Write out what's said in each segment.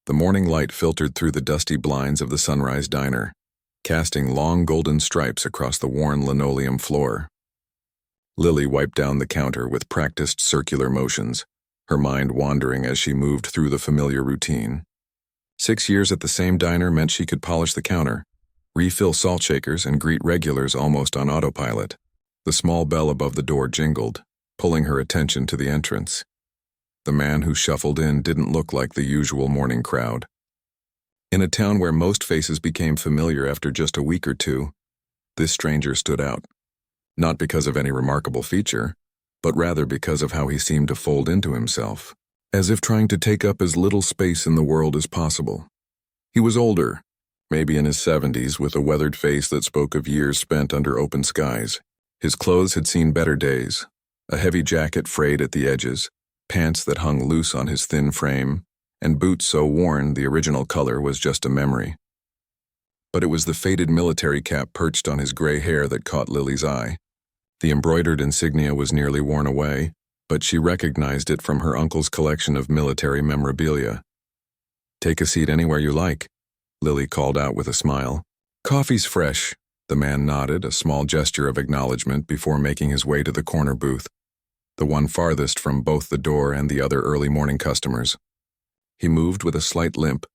The morning light filtered through the dusty blinds of the Sunrise Diner, casting long golden stripes across the worn linoleum floor. Lily wiped down the counter with practiced circular motions, her mind wandering as she moved through the familiar routine. 6 years at the same diner meant she could polish the counter, refill salt shakers, and greet regulars almost on autopilot. The small bell above the door jingled, pulling her attention to the entrance. The man who shuffled in didn't look like the usual morning crowd. In a town where most faces became familiar after just a week or two, this stranger stood out. Not because of any remarkable feature, but rather because of how he seemed to fold into himself, as if trying to take up as little space in the world as possible. He was older, maybe in his 70s, with a weathered face that spoke of years spent under open skies. His clothes had seen better days, a heavy jacket frayed at the edges, pants that hung loose on his thin frame, and boots so worn the original color was just a memory. But it was the faded military cap perched on his gray hair that caught Lily's eye. The embroidered insignia was nearly worn away, but she recognized it from her uncle's collection of military memorabilia. "Take a seat anywhere you like," Lily called out with a smile. "Coffee's fresh." The man nodded, a small gesture of acknowledgement before making his way to the corner booth, the one farthest from both the door and the other early morning customers. He moved with a slight limp,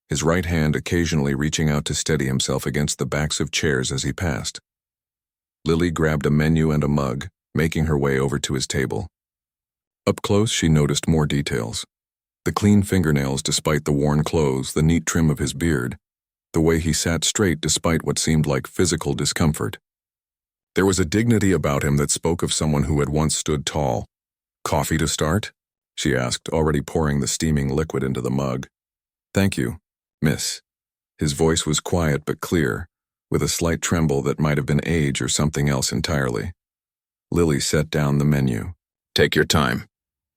his right hand occasionally reaching out to steady himself against the backs of chairs as he passed. Lily grabbed a menu and a mug, making her way over to his table. Up close, she noticed more details. The clean fingernails despite the worn clothes, the neat trim of his beard, the way he sat straight despite what seemed like physical discomfort. There was a dignity about him that spoke of someone who had once stood tall. "Coffee to start?" she asked, already pouring the steaming liquid into the mug. "Thank you, miss." His voice was quiet but clear, with a slight tremble that might have been age or something else entirely. Lily set down the menu. "Take your time.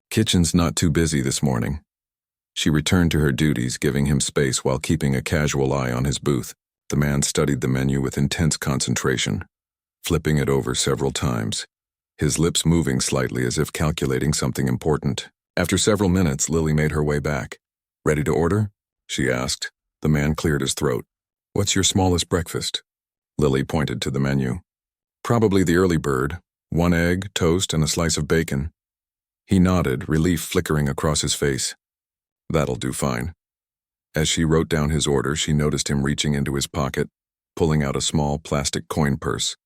Kitchen's not too busy this morning." She returned to her duties, giving him space while keeping a casual eye on his booth. The man studied the menu with intense concentration, flipping it over several times, his lips moving slightly as if calculating something important. After several minutes, Lily made her way back. "Ready to order?" she asked. The man cleared his throat. "What's your smallest breakfast?" Lily pointed to the menu. "Probably the early bird, 1 egg, toast, and a slice of bacon." He nodded, relief flickering across his face. "That'll do fine." As she wrote down his order, she noticed him reaching into his pocket, pulling out a small plastic coin purse.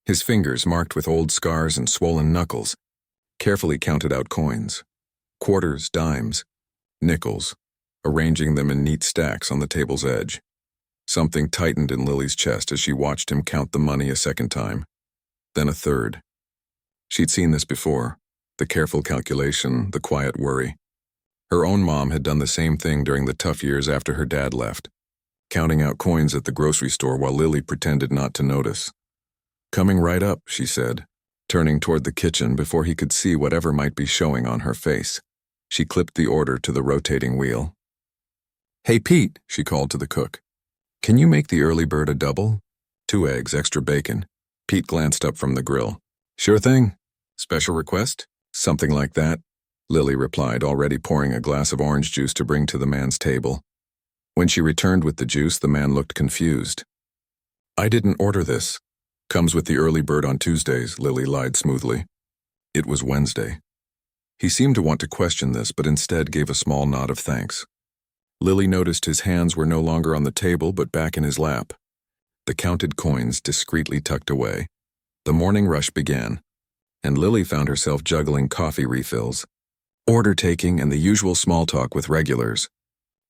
His fingers, marked with old scars and swollen knuckles, carefully counted out coins. Quarters, dimes, nickels, arranging them in neat stacks on the table's edge. Something tightened in Lily's chest as she watched him count the money a second time, then a third. She'd seen this before, the careful calculation, the quiet worry. Her own mom had done the same thing during the tough years after her dad left, counting out coins at the grocery store while Lily pretended not to notice. "Coming right up," she said, turning toward the kitchen before he could see whatever might be showing on her face. She clipped the order to the rotating wheel. "Hey, Pete," she called to the cook. "Can you make the early bird a double? 2 eggs, extra bacon." Pete glanced up from the grill. "Sure thing. Special request?" "Something like that," Lily replied, already pouring a glass of orange juice to bring to the man's table. When she returned with the juice, the man looked confused. "I didn't order this. Comes with the early bird on Tuesdays," Lily lied smoothly. It was Wednesday. He seemed to want to question this, but instead gave a small nod of thanks. Lily noticed his hands were no longer on the table but back in his lap, the counted coins discreetly tucked away. The morning rush began, and Lily found herself juggling coffee refills, order taking, and the usual small talk with regulars.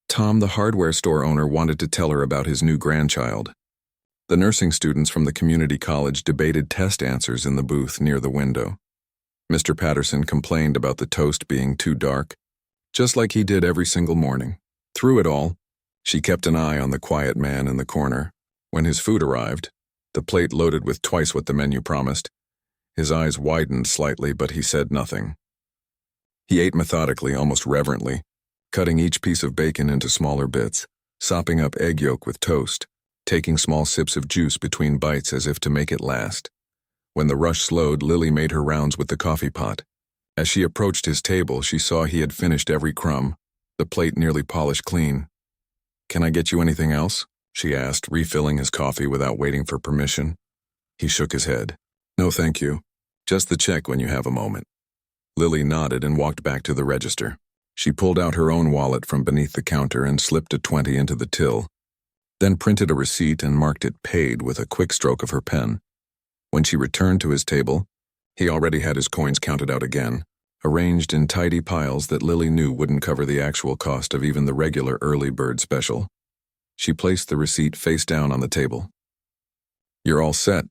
Tom, the hardware store owner, wanted to tell her about his new grandchild. The nursing students from the community college debated test answers in the booth near the window. Mr. Patterson complained about the toast being too dark, just like he did every single morning. Through it all, she kept an eye on the quiet man in the corner. When his food arrived, the plate loaded with twice what the menu promised, his eyes widened slightly, but he said nothing. He ate methodically, almost reverently, cutting each piece of bacon into smaller bits, sopping up egg yolk with toast, taking small sips of juice between bites as if to make it last. When the rush slowed, Lily made her rounds with the coffee pot. As she approached his table, she saw he had finished every crumb, the plate nearly polished clean. "Can I get you anything else?" she asked, refilling his coffee without waiting for permission. He shook his head. "No, thank you. Just the check when you have a moment." Lily nodded and walked back to the register. She pulled out her own wallet from beneath the counter and slipped a 20 into the till, then printed a receipt and marked it paid with a quick stroke of her pen. When she returned to his table, he already had his coins counted out again, arranged in tidy piles that Lily knew wouldn't cover the actual cost of even the regular early bird special. She placed the receipt face down on the table. "You're all set."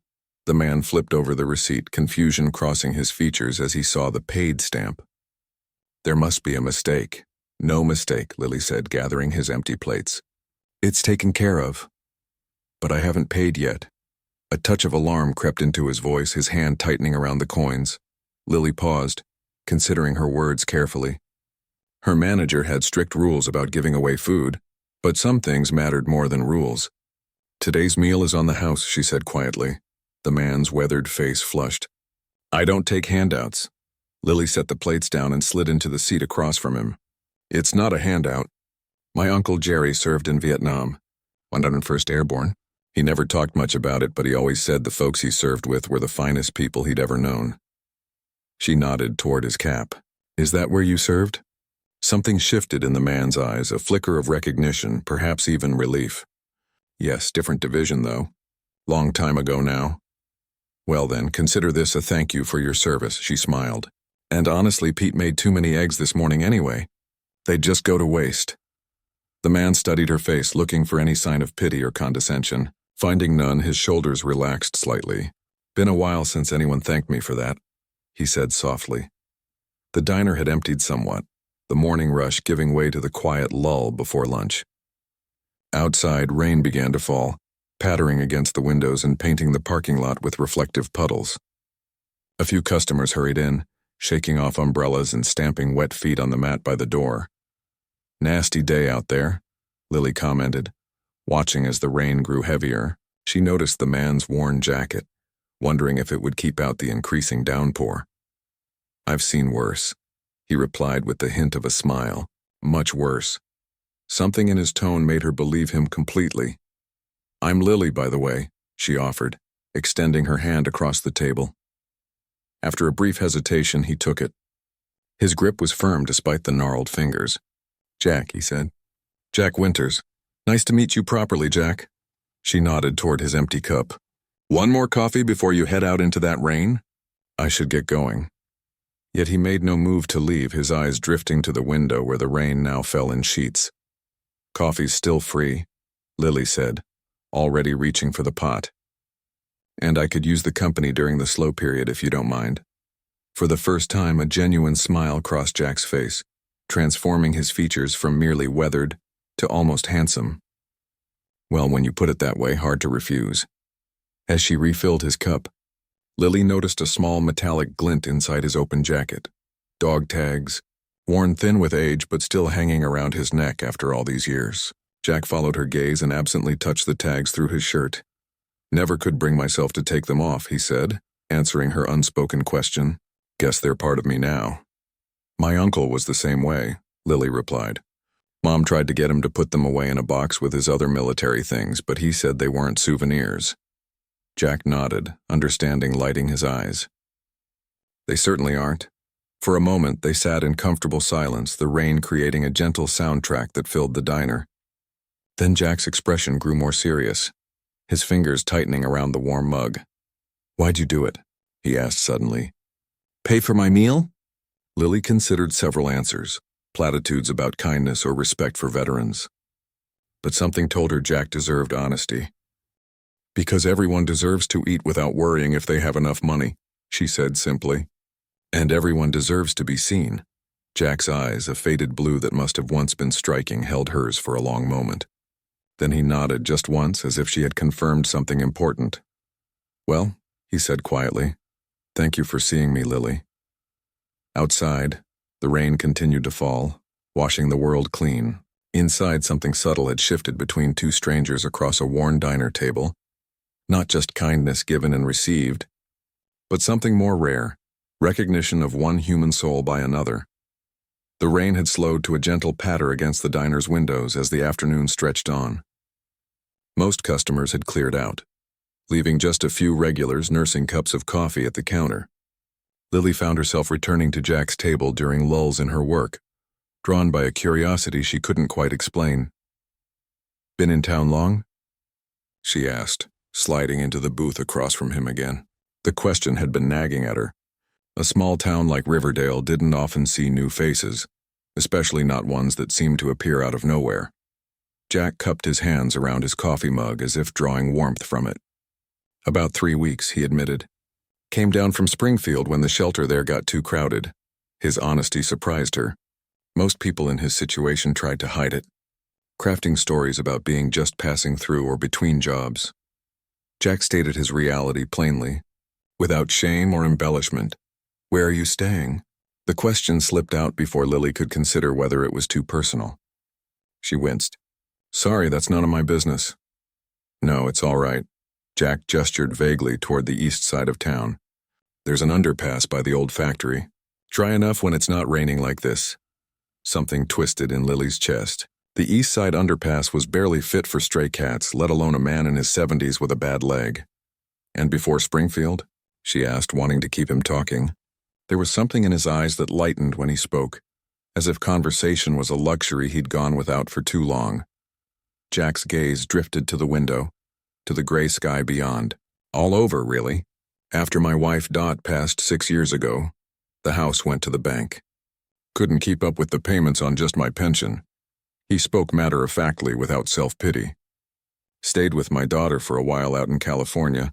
The man flipped over the receipt, confusion crossing his features as he saw the paid stamp. "There must be a mistake." "No mistake," Lily said, gathering his empty plates. "It's taken care of. But I haven't paid yet." A touch of alarm crept into his voice, his hand tightening around the coins. Lily paused, considering her words carefully. Her manager had strict rules about giving away food, but some things mattered more than rules. "Today's meal is on the house," she said quietly. The man's weathered face flushed. "I don't take handouts." Lily set the plates down and slid into the seat across from him. "It's not a handout. My Uncle Jerry served in Vietnam, 101st Airborne. He never talked much about it, but he always said the folks he served with were the finest people he'd ever known." She nodded toward his cap. "Is that where you served?" Something shifted in the man's eyes, a flicker of recognition, perhaps even relief. "Yes, different division, though. Long time ago now." "Well then, consider this a thank you for your service," she smiled. "And honestly, Pete made too many eggs this morning anyway. They'd just go to waste." The man studied her face, looking for any sign of pity or condescension. Finding none, his shoulders relaxed slightly. "Been a while since anyone thanked me for that," he said softly. The diner had emptied somewhat, the morning rush giving way to the quiet lull before lunch. Outside, rain began to fall, pattering against the windows and painting the parking lot with reflective puddles. A few customers hurried in, shaking off umbrellas and stamping wet feet on the mat by the door. "Nasty day out there," Lily commented. Watching as the rain grew heavier, she noticed the man's worn jacket, wondering if it would keep out the increasing downpour. "I've seen worse," he replied with the hint of a smile. "Much worse." Something in his tone made her believe him completely. "I'm Lily, by the way," she offered, extending her hand across the table. After a brief hesitation, he took it. His grip was firm despite the gnarled fingers. "Jack," he said. "Jack Winters. Nice to meet you properly, Jack." She nodded toward his empty cup. "One more coffee before you head out into that rain?" "I should get going." Yet he made no move to leave, his eyes drifting to the window where the rain now fell in sheets. "Coffee's still free," Lily said, already reaching for the pot. "And I could use the company during the slow period if you don't mind." For the first time, a genuine smile crossed Jack's face, transforming his features from merely weathered to almost handsome. "Well, when you put it that way, hard to refuse." As she refilled his cup, Lily noticed a small metallic glint inside his open jacket. Dog tags, worn thin with age but still hanging around his neck after all these years. Jack followed her gaze and absently touched the tags through his shirt. "Never could bring myself to take them off," he said, answering her unspoken question. "Guess they're part of me now." "My uncle was the same way," Lily replied. Mom tried to get him to put them away in a box with his other military things, but he said they weren't souvenirs. Jack nodded, understanding, lighting his eyes. "They certainly aren't." For a moment, they sat in comfortable silence, the rain creating a gentle soundtrack that filled the diner. Then Jack's expression grew more serious, his fingers tightening around the warm mug. "Why'd you do it?" he asked suddenly. "Pay for my meal?" Lily considered several answers, platitudes about kindness or respect for veterans. But something told her Jack deserved honesty. "Because everyone deserves to eat without worrying if they have enough money," she said simply. "And everyone deserves to be seen." Jack's eyes, a faded blue that must have once been striking, held hers for a long moment. Then he nodded just once, as if she had confirmed something important. "Well," he said quietly, "thank you for seeing me, Lily." Outside, the rain continued to fall, washing the world clean. Inside, something subtle had shifted between two strangers across a worn diner table. Not just kindness given and received, but something more rare, recognition of one human soul by another. The rain had slowed to a gentle patter against the diner's windows as the afternoon stretched on. Most customers had cleared out, leaving just a few regulars nursing cups of coffee at the counter. Lily found herself returning to Jack's table during lulls in her work, drawn by a curiosity she couldn't quite explain. "Been in town long?" she asked, sliding into the booth across from him again. The question had been nagging at her. A small town like Riverdale didn't often see new faces, especially not ones that seemed to appear out of nowhere. Jack cupped his hands around his coffee mug as if drawing warmth from it. "About 3 weeks," he admitted. "Came down from Springfield when the shelter there got too crowded." His honesty surprised her. Most people in his situation tried to hide it, crafting stories about being just passing through or between jobs. Jack stated his reality plainly, without shame or embellishment. "Where are you staying?" The question slipped out before Lily could consider whether it was too personal. She winced. "Sorry, that's none of my business." "No, it's all right." Jack gestured vaguely toward the east side of town. "There's an underpass by the old factory. Dry enough when it's not raining like this." Something twisted in Lily's chest. The east side underpass was barely fit for stray cats, let alone a man in his 70s with a bad leg. "And before Springfield?" she asked, wanting to keep him talking. There was something in his eyes that lightened when he spoke, as if conversation was a luxury he'd gone without for too long. Jack's gaze drifted to the window, to the gray sky beyond. "All over, really. After my wife Dot passed 6 years ago, the house went to the bank. Couldn't keep up with the payments on just my pension." He spoke matter-of-factly without self-pity. "Stayed with my daughter for a while out in California,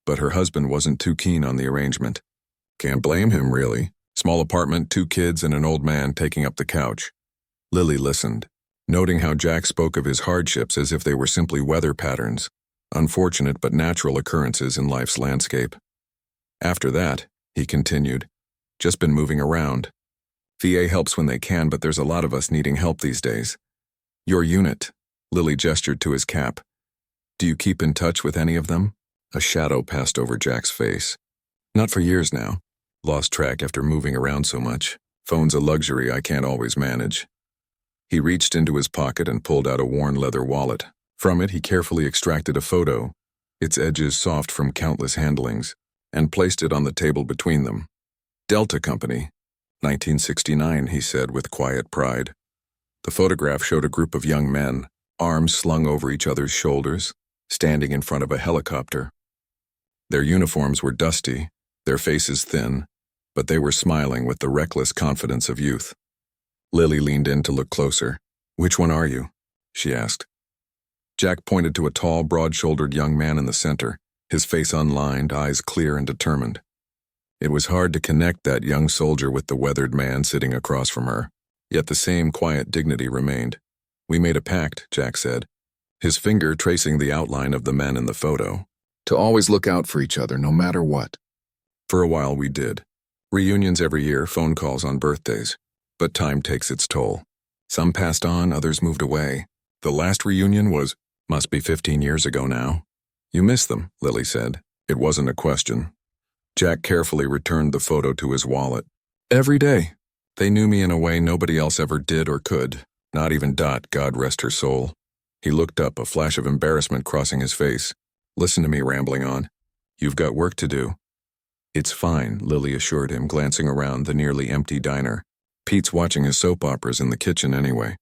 but her husband wasn't too keen on the arrangement. Can't blame him, really. Small apartment, 2 kids, and an old man taking up the couch." Lily listened, noting how Jack spoke of his hardships as if they were simply weather patterns, unfortunate but natural occurrences in life's landscape. "After that," he continued, "just been moving around. VA helps when they can, but there's a lot of us needing help these days." "Your unit," Lily gestured to his cap. "Do you keep in touch with any of them?" A shadow passed over Jack's face. "Not for years now. Lost track after moving around so much. Phone's a luxury I can't always manage." He reached into his pocket and pulled out a worn leather wallet. From it, he carefully extracted a photo, its edges soft from countless handlings, and placed it on the table between them. "Delta Company, 1969, he said with quiet pride. The photograph showed a group of young men, arms slung over each other's shoulders, standing in front of a helicopter. Their uniforms were dusty, their faces thin, but they were smiling with the reckless confidence of youth. Lily leaned in to look closer. "Which one are you?" she asked. Jack pointed to a tall, broad-shouldered young man in the center, his face unlined, eyes clear and determined. It was hard to connect that young soldier with the weathered man sitting across from her, yet the same quiet dignity remained. "We made a pact," Jack said, his finger tracing the outline of the men in the photo, "to always look out for each other no matter what. For a while we did. Reunions every year, phone calls on birthdays. But time takes its toll. Some passed on, others moved away. The last reunion must be 15 years ago now." "You miss them," Lily said. It wasn't a question. Jack carefully returned the photo to his wallet. "Every day. They knew me in a way nobody else ever did or could. Not even Dot, God rest her soul." He looked up, a flash of embarrassment crossing his face. "Listen to me rambling on. You've got work to do." "It's fine," Lily assured him, glancing around the nearly empty diner. "Pete's watching his soap operas in the kitchen anyway.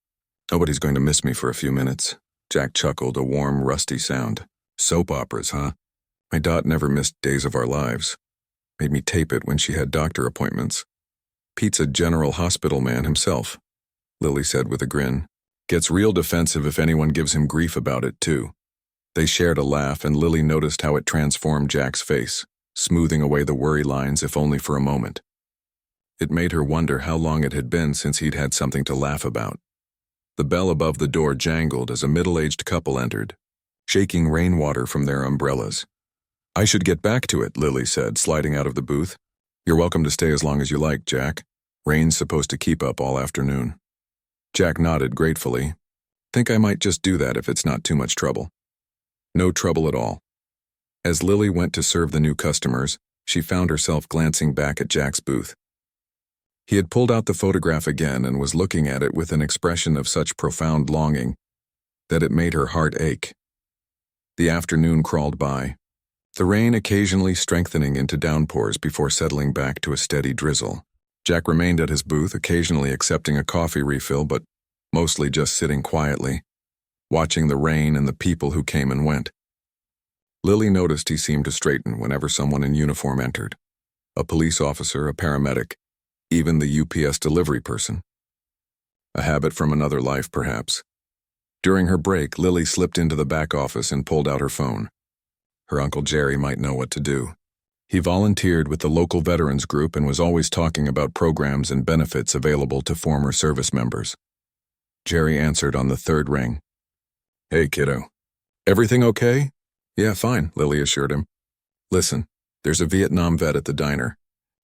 Nobody's going to miss me for a few minutes." Jack chuckled, a warm, rusty sound. "Soap operas, huh? My Dot never missed Days of Our Lives. Made me tape it when she had doctor appointments. Pete's a General Hospital man himself," Lily said with a grin. "Gets real defensive if anyone gives him grief about it, too." They shared a laugh, and Lily noticed how it transformed Jack's face, smoothing away the worry lines if only for a moment. It made her wonder how long it had been since he'd had something to laugh about. The bell above the door jangled as a middle-aged couple entered, shaking rainwater from their umbrellas. "I should get back to it," Lily said, sliding out of the booth. "You're welcome to stay as long as you like, Jack. Rain's supposed to keep up all afternoon." Jack nodded gratefully. "Think I might just do that if it's not too much trouble." "No trouble at all." As Lily went to serve the new customers, she found herself glancing back at Jack's booth. He had pulled out the photograph again and was looking at it with an expression of such profound longing that it made her heart ache. The afternoon crawled by, the rain occasionally strengthening into downpours before settling back to a steady drizzle. Jack remained at his booth, occasionally accepting a coffee refill, but mostly just sitting quietly, watching the rain and the people who came and went. Lily noticed he seemed to straighten whenever someone in uniform entered. A police officer, a paramedic, even the UPS delivery person. A habit from another life, perhaps. During her break, Lily slipped into the back office and pulled out her phone. Her Uncle Jerry might know what to do. He volunteered with the local veterans group and was always talking about programs and benefits available to former service members. Jerry answered on the third ring. "Hey, kiddo. Everything okay?" "Yeah, fine," Lily assured him. "Listen, there's a Vietnam vet at the diner.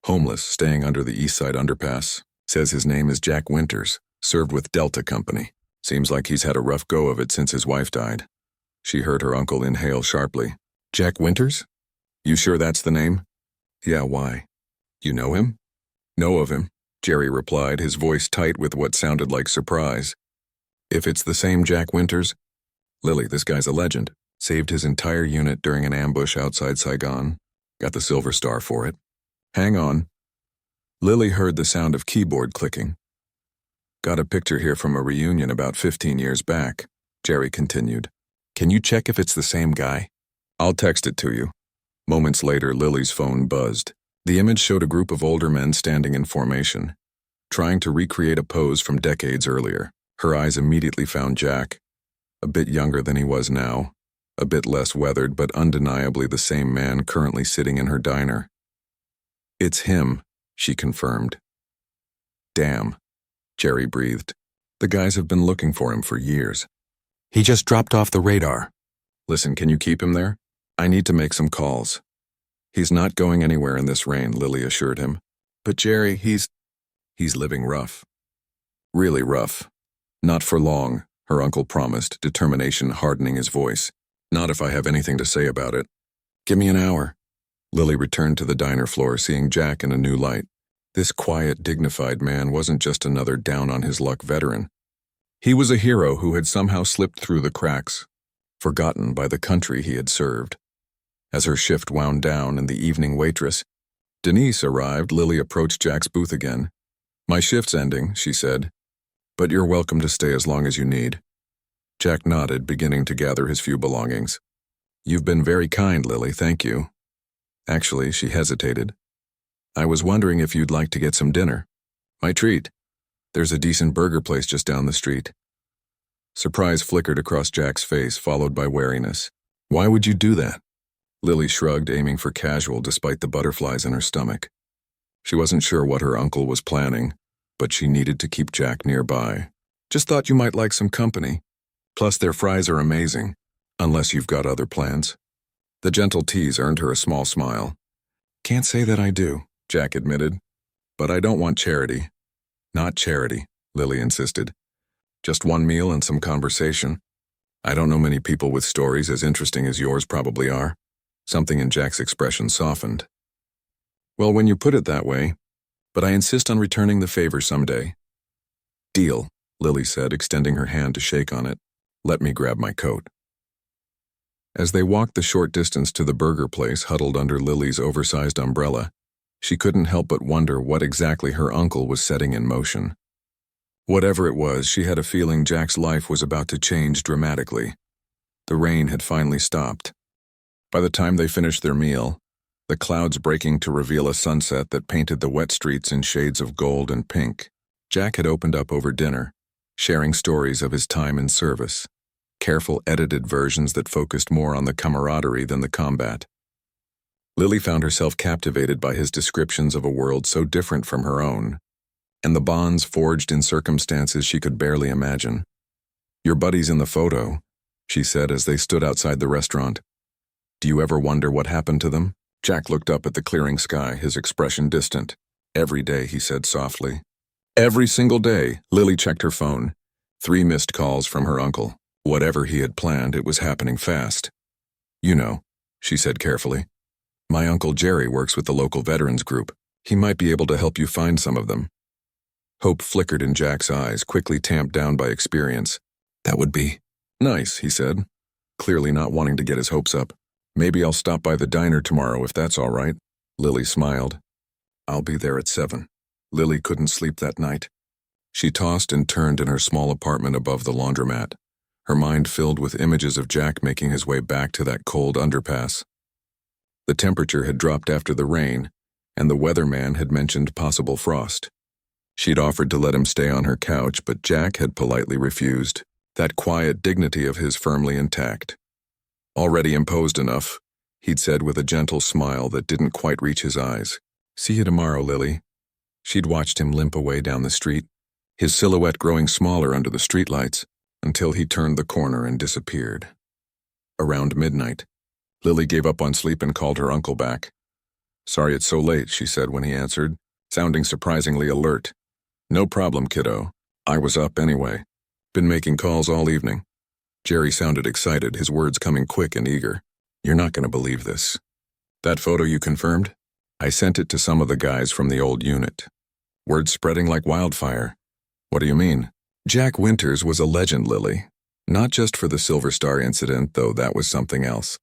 Homeless, staying under the East Side underpass. Says his name is Jack Winters, served with Delta Company. Seems like he's had a rough go of it since his wife died." She heard her uncle inhale sharply. "Jack Winters? You sure that's the name?" "Yeah, why? You know him?" "Know of him," Jerry replied, his voice tight with what sounded like surprise. "If it's the same Jack Winters, Lily, this guy's a legend. Saved his entire unit during an ambush outside Saigon. Got the Silver Star for it. Hang on." Lily heard the sound of keyboard clicking. "Got a picture here from a reunion about 15 years back," Jerry continued. "Can you check if it's the same guy?" "I'll text it to you." Moments later, Lily's phone buzzed. The image showed a group of older men standing in formation, trying to recreate a pose from decades earlier. Her eyes immediately found Jack, a bit younger than he was now, a bit less weathered, but undeniably the same man currently sitting in her diner. "It's him," she confirmed. "Damn," Jerry breathed. "The guys have been looking for him for years. He just dropped off the radar. Listen, can you keep him there? I need to make some calls." "He's not going anywhere in this rain," Lily assured him. "But Jerry, he's living rough. Really rough. Not for long," her uncle promised, determination hardening his voice. "Not if I have anything to say about it. Give me an hour." Lily returned to the diner floor, seeing Jack in a new light. This quiet, dignified man wasn't just another down-on-his-luck veteran. He was a hero who had somehow slipped through the cracks, forgotten by the country he had served. As her shift wound down and the evening waitress, Denise, arrived, Lily approached Jack's booth again. "My shift's ending," she said, "but you're welcome to stay as long as you need." Jack nodded, beginning to gather his few belongings. "You've been very kind, Lily, thank you." Actually, she hesitated. "I was wondering if you'd like to get some dinner." "My treat. There's a decent burger place just down the street." Surprise flickered across Jack's face, followed by wariness. "Why would you do that?" Lily shrugged, aiming for casual despite the butterflies in her stomach. She wasn't sure what her uncle was planning, but she needed to keep Jack nearby. "Just thought you might like some company. Plus their fries are amazing, unless you've got other plans." The gentle tease earned her a small smile. "Can't say that I do," Jack admitted. "But I don't want charity." "Not charity," Lily insisted. "Just one meal and some conversation. I don't know many people with stories as interesting as yours probably are." Something in Jack's expression softened. "Well, when you put it that way, but I insist on returning the favor someday." "Deal," Lily said, extending her hand to shake on it. "Let me grab my coat." As they walked the short distance to the burger place huddled under Lily's oversized umbrella, she couldn't help but wonder what exactly her uncle was setting in motion. Whatever it was, she had a feeling Jack's life was about to change dramatically. The rain had finally stopped. By the time they finished their meal, the clouds breaking to reveal a sunset that painted the wet streets in shades of gold and pink, Jack had opened up over dinner, sharing stories of his time in service, careful edited versions that focused more on the camaraderie than the combat. Lily found herself captivated by his descriptions of a world so different from her own, and the bonds forged in circumstances she could barely imagine. "Your buddies in the photo," she said as they stood outside the restaurant. "Do you ever wonder what happened to them?" Jack looked up at the clearing sky, his expression distant. "Every day," he said softly. Every single day, Lily checked her phone. 3 missed calls from her uncle. Whatever he had planned, it was happening fast. "You know," she said carefully. "My Uncle Jerry works with the local veterans group. He might be able to help you find some of them." Hope flickered in Jack's eyes, quickly tamped down by experience. That would be nice, he said, clearly not wanting to get his hopes up. Maybe I'll stop by the diner tomorrow if that's all right. Lily smiled. I'll be there at 7. Lily couldn't sleep that night. She tossed and turned in her small apartment above the laundromat, her mind filled with images of Jack making his way back to that cold underpass. The temperature had dropped after the rain, and the weatherman had mentioned possible frost. She'd offered to let him stay on her couch, but Jack had politely refused, that quiet dignity of his firmly intact. Already imposed enough, he'd said with a gentle smile that didn't quite reach his eyes. See you tomorrow, Lily. She'd watched him limp away down the street, his silhouette growing smaller under the streetlights, until he turned the corner and disappeared. Around midnight, Lily gave up on sleep and called her uncle back. Sorry it's so late, she said when he answered, sounding surprisingly alert. No problem, kiddo. I was up anyway. Been making calls all evening. Jerry sounded excited, his words coming quick and eager. You're not going to believe this. That photo you confirmed? I sent it to some of the guys from the old unit. Word spreading like wildfire. What do you mean? Jack Winters was a legend, Lily. Not just for the Silver Star incident, though that was something else.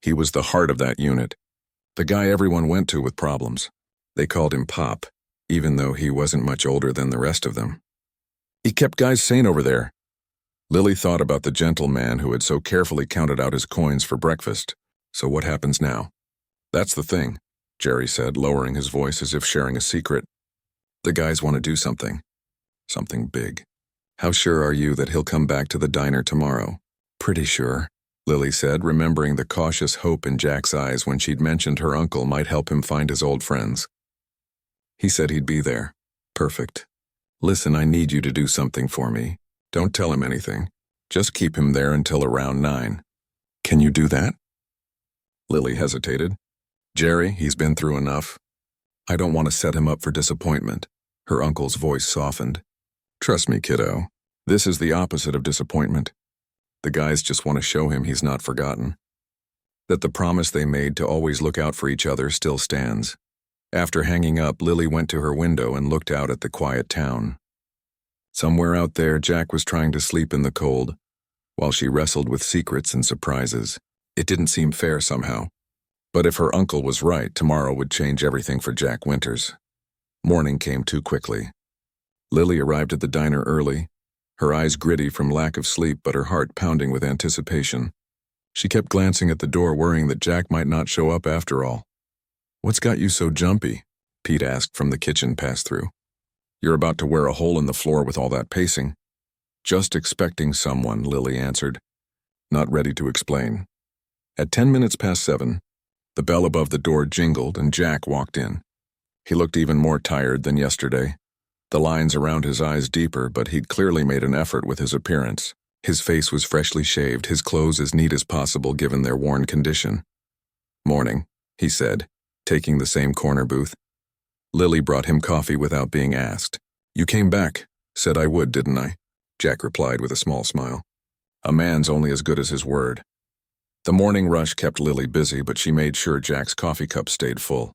He was the heart of that unit. The guy everyone went to with problems. They called him Pop, even though he wasn't much older than the rest of them. He kept guys sane over there. Lily thought about the gentleman who had so carefully counted out his coins for breakfast. So what happens now? That's the thing, Jerry said, lowering his voice as if sharing a secret. The guys want to do something. Something big. How sure are you that he'll come back to the diner tomorrow? Pretty sure, Lily said, remembering the cautious hope in Jack's eyes when she'd mentioned her uncle might help him find his old friends. He said he'd be there. Perfect. Listen, I need you to do something for me. Don't tell him anything. Just keep him there until around 9. Can you do that? Lily hesitated. Jerry, he's been through enough. I don't want to set him up for disappointment. Her uncle's voice softened. Trust me, kiddo. This is the opposite of disappointment. The guys just want to show him he's not forgotten. That the promise they made to always look out for each other still stands. After hanging up, Lily went to her window and looked out at the quiet town. Somewhere out there, Jack was trying to sleep in the cold, while she wrestled with secrets and surprises. It didn't seem fair somehow. But if her uncle was right, tomorrow would change everything for Jack Winters. Morning came too quickly. Lily arrived at the diner early, her eyes gritty from lack of sleep but her heart pounding with anticipation. She kept glancing at the door, worrying that Jack might not show up after all. What's got you so jumpy? Pete asked from the kitchen pass-through. You're about to wear a hole in the floor with all that pacing. Just expecting someone, Lily answered, not ready to explain. At 10 minutes past 7, the bell above the door jingled and Jack walked in. He looked even more tired than yesterday. The lines around his eyes deeper, but he'd clearly made an effort with his appearance. His face was freshly shaved, his clothes as neat as possible given their worn condition. Morning, he said, taking the same corner booth. Lily brought him coffee without being asked. You came back. Said I would, didn't I? Jack replied with a small smile. A man's only as good as his word. The morning rush kept Lily busy, but she made sure Jack's coffee cup stayed full.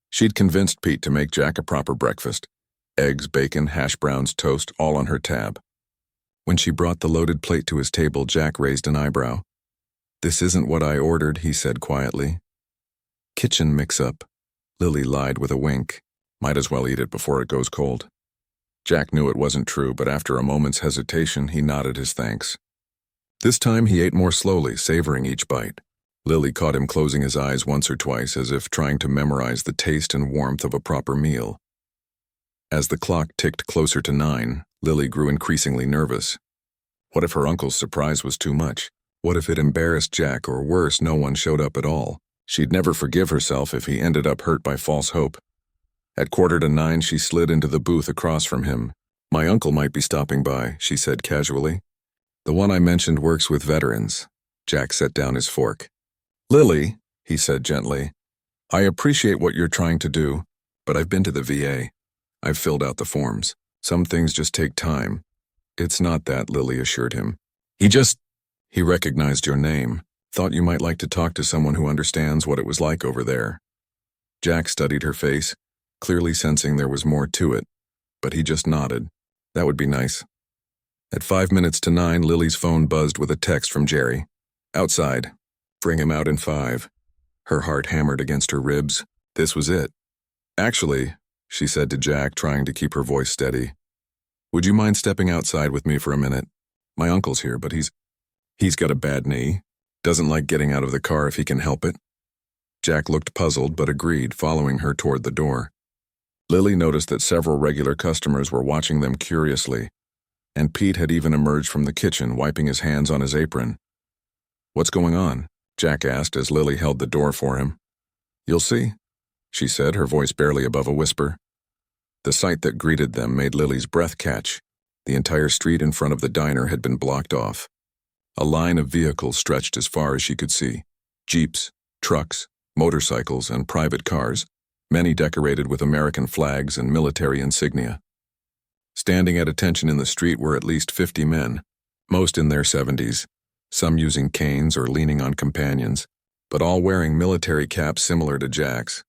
She'd convinced Pete to make Jack a proper breakfast. Eggs, bacon, hash browns, toast, all on her tab. When she brought the loaded plate to his table, Jack raised an eyebrow. This isn't what I ordered, he said quietly. Kitchen mix-up. Lily lied with a wink. Might as well eat it before it goes cold. Jack knew it wasn't true, but after a moment's hesitation, he nodded his thanks. This time he ate more slowly, savoring each bite. Lily caught him closing his eyes once or twice, as if trying to memorize the taste and warmth of a proper meal. As the clock ticked closer to 9, Lily grew increasingly nervous. What if her uncle's surprise was too much? What if it embarrassed Jack, or worse, no one showed up at all? She'd never forgive herself if he ended up hurt by false hope. At 8:45, she slid into the booth across from him. My uncle might be stopping by, she said casually. The one I mentioned works with veterans. Jack set down his fork. Lily, he said gently, I appreciate what you're trying to do, but I've been to the VA. I've filled out the forms. Some things just take time. It's not that, Lily assured him. He recognized your name. Thought you might like to talk to someone who understands what it was like over there. Jack studied her face, clearly sensing there was more to it, but he just nodded. That would be nice. At 9:05, Lily's phone buzzed with a text from Jerry. Outside. Bring him out in 5. Her heart hammered against her ribs. This was it. Actually, she said to Jack, trying to keep her voice steady, would you mind stepping outside with me for a minute? My uncle's here, but he's got a bad knee. Doesn't like getting out of the car if he can help it. Jack looked puzzled but agreed, following her toward the door. Lily noticed that several regular customers were watching them curiously, and Pete had even emerged from the kitchen, wiping his hands on his apron. What's going on? Jack asked as Lily held the door for him. You'll see, she said, her voice barely above a whisper. The sight that greeted them made Lily's breath catch. The entire street in front of the diner had been blocked off. A line of vehicles stretched as far as she could see. Jeeps, trucks, motorcycles, and private cars, many decorated with American flags and military insignia. Standing at attention in the street were at least 50 men, most in their 70s, some using canes or leaning on companions, but all wearing military caps similar to Jack's.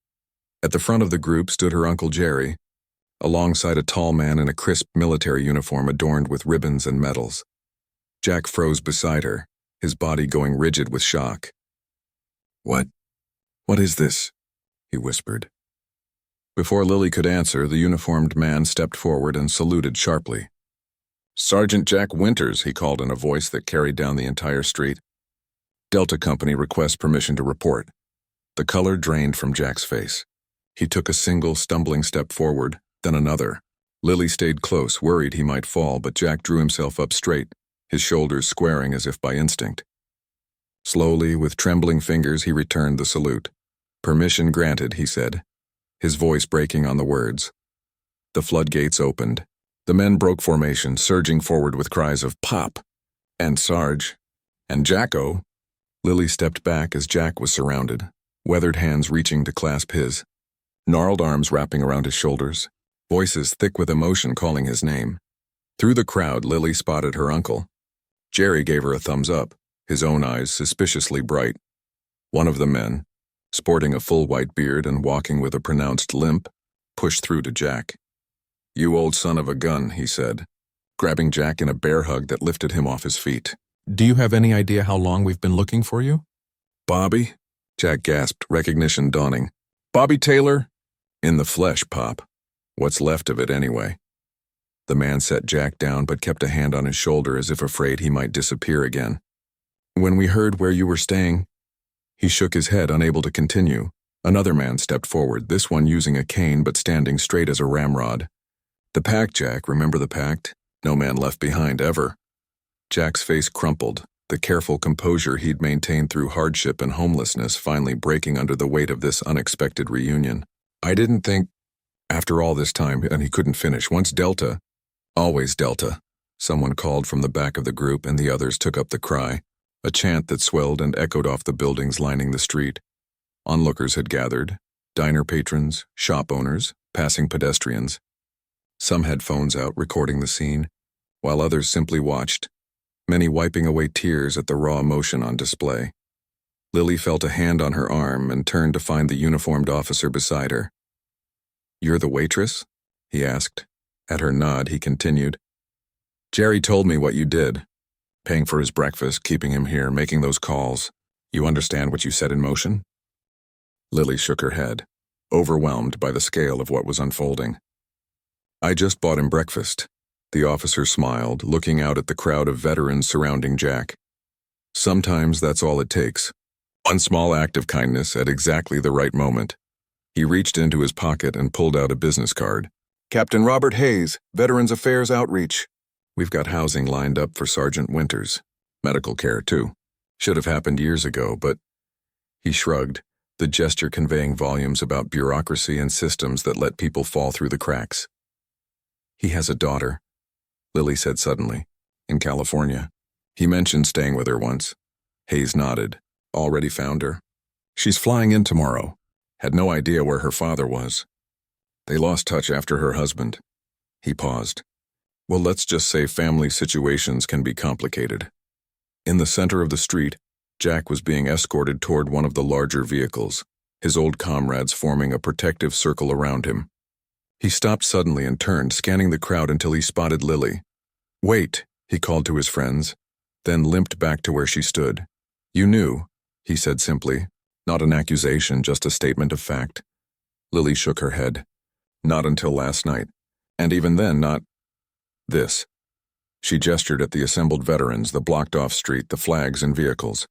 At the front of the group stood her Uncle Jerry, alongside a tall man in a crisp military uniform adorned with ribbons and medals. Jack froze beside her, his body going rigid with shock. What is this? He whispered. Before Lily could answer, the uniformed man stepped forward and saluted sharply. Sergeant Jack Winters, he called in a voice that carried down the entire street. Delta Company requests permission to report. The color drained from Jack's face. He took a single, stumbling step forward, then another. Lily stayed close, worried he might fall, but Jack drew himself up straight, his shoulders squaring as if by instinct. Slowly, with trembling fingers, he returned the salute. Permission granted, he said, his voice breaking on the words. The floodgates opened. The men broke formation, surging forward with cries of "Pop!" and "Sarge!" and "Jacko!" Lily stepped back as Jack was surrounded, weathered hands reaching to clasp his, gnarled arms wrapping around his shoulders, voices thick with emotion calling his name. Through the crowd, Lily spotted her uncle. Jerry gave her a thumbs up, his own eyes suspiciously bright. One of the men, sporting a full white beard and walking with a pronounced limp, pushed through to Jack. You old son of a gun, he said, grabbing Jack in a bear hug that lifted him off his feet. Do you have any idea how long we've been looking for you? Bobby? Jack gasped, recognition dawning. Bobby Taylor? In the flesh, Pop. What's left of it, anyway? The man set Jack down but kept a hand on his shoulder as if afraid he might disappear again. When we heard where you were staying, he shook his head, unable to continue. Another man stepped forward, this one using a cane but standing straight as a ramrod. The pact, Jack, remember the pact? No man left behind, ever. Jack's face crumpled, the careful composure he'd maintained through hardship and homelessness finally breaking under the weight of this unexpected reunion. I didn't think, after all this time, and he couldn't finish. Once Delta, always Delta, someone called from the back of the group and the others took up the cry, a chant that swelled and echoed off the buildings lining the street. Onlookers had gathered, diner patrons, shop owners, passing pedestrians. Some had phones out recording the scene, while others simply watched, many wiping away tears at the raw emotion on display. Lily felt a hand on her arm and turned to find the uniformed officer beside her. You're the waitress? He asked. At her nod, he continued. Jerry told me what you did. Paying for his breakfast, keeping him here, making those calls. You understand what you set in motion? Lily shook her head, overwhelmed by the scale of what was unfolding. I just bought him breakfast. The officer smiled, looking out at the crowd of veterans surrounding Jack. Sometimes that's all it takes. One small act of kindness at exactly the right moment. He reached into his pocket and pulled out a business card. Captain Robert Hayes, Veterans Affairs Outreach. We've got housing lined up for Sergeant Winters. Medical care, too. Should have happened years ago, but... He shrugged, the gesture conveying volumes about bureaucracy and systems that let people fall through the cracks. He has a daughter, Lily said suddenly, in California. He mentioned staying with her once. Hayes nodded. Already found her. She's flying in tomorrow. Had no idea where her father was. They lost touch after her husband. He paused. Well, let's just say family situations can be complicated. In the center of the street, Jack was being escorted toward one of the larger vehicles, his old comrades forming a protective circle around him. He stopped suddenly and turned, scanning the crowd until he spotted Lily. "Wait," he called to his friends, then limped back to where she stood. "You knew," he said simply. Not an accusation, just a statement of fact. Lily shook her head. "Not until last night. And even then, not this." She gestured at the assembled veterans, the blocked-off street, the flags and vehicles.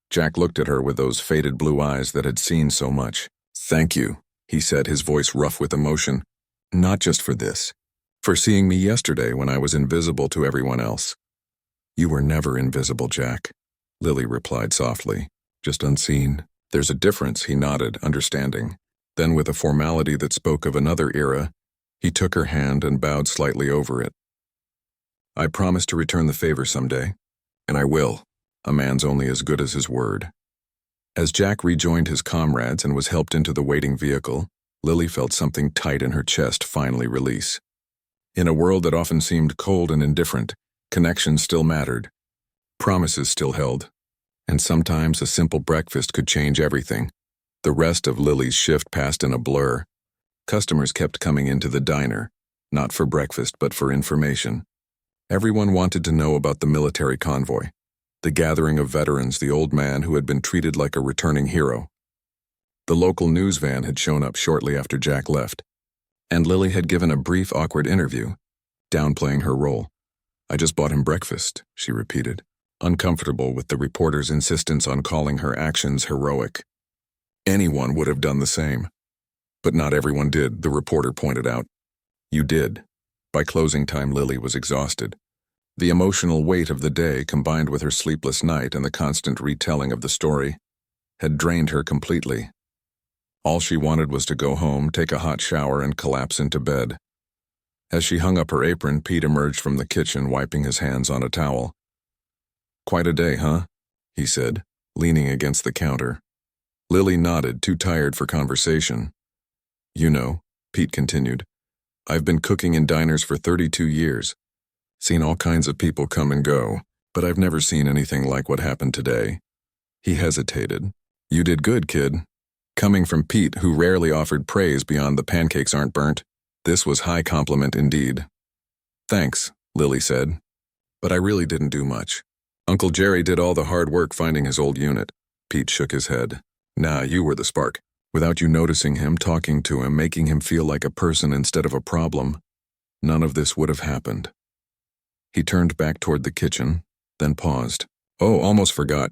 Jack looked at her with those faded blue eyes that had seen so much. "Thank you," he said, his voice rough with emotion. "Not just for this. For seeing me yesterday when I was invisible to everyone else." "You were never invisible, Jack," Lily replied softly. "Just unseen." "There's a difference," he nodded, understanding. Then with a formality that spoke of another era, he took her hand and bowed slightly over it. "I promise to return the favor someday. And I will. A man's only as good as his word." As Jack rejoined his comrades and was helped into the waiting vehicle, Lily felt something tight in her chest finally release. In a world that often seemed cold and indifferent, connections still mattered. Promises still held. And sometimes a simple breakfast could change everything. The rest of Lily's shift passed in a blur. Customers kept coming into the diner, not for breakfast but for information. Everyone wanted to know about the military convoy, the gathering of veterans, the old man who had been treated like a returning hero. The local news van had shown up shortly after Jack left, and Lily had given a brief, awkward interview, downplaying her role. "I just bought him breakfast," she repeated, uncomfortable with the reporter's insistence on calling her actions heroic. Anyone would have done the same. But not everyone did, the reporter pointed out. "You did." By closing time, Lily was exhausted. The emotional weight of the day, combined with her sleepless night and the constant retelling of the story, had drained her completely. All she wanted was to go home, take a hot shower, and collapse into bed. As she hung up her apron, Pete emerged from the kitchen, wiping his hands on a towel. "Quite a day, huh?" he said, leaning against the counter. Lily nodded, too tired for conversation. "You know," Pete continued, "I've been cooking in diners for 32 years. Seen all kinds of people come and go, but I've never seen anything like what happened today." He hesitated. "You did good, kid." Coming from Pete, who rarely offered praise beyond "the pancakes aren't burnt," this was high compliment indeed. "Thanks," Lily said, "but I really didn't do much. Uncle Jerry did all the hard work finding his old unit." Pete shook his head. "Nah, you were the spark. Without you noticing him, talking to him, making him feel like a person instead of a problem, none of this would have happened." He turned back toward the kitchen, then paused. "Oh, almost forgot.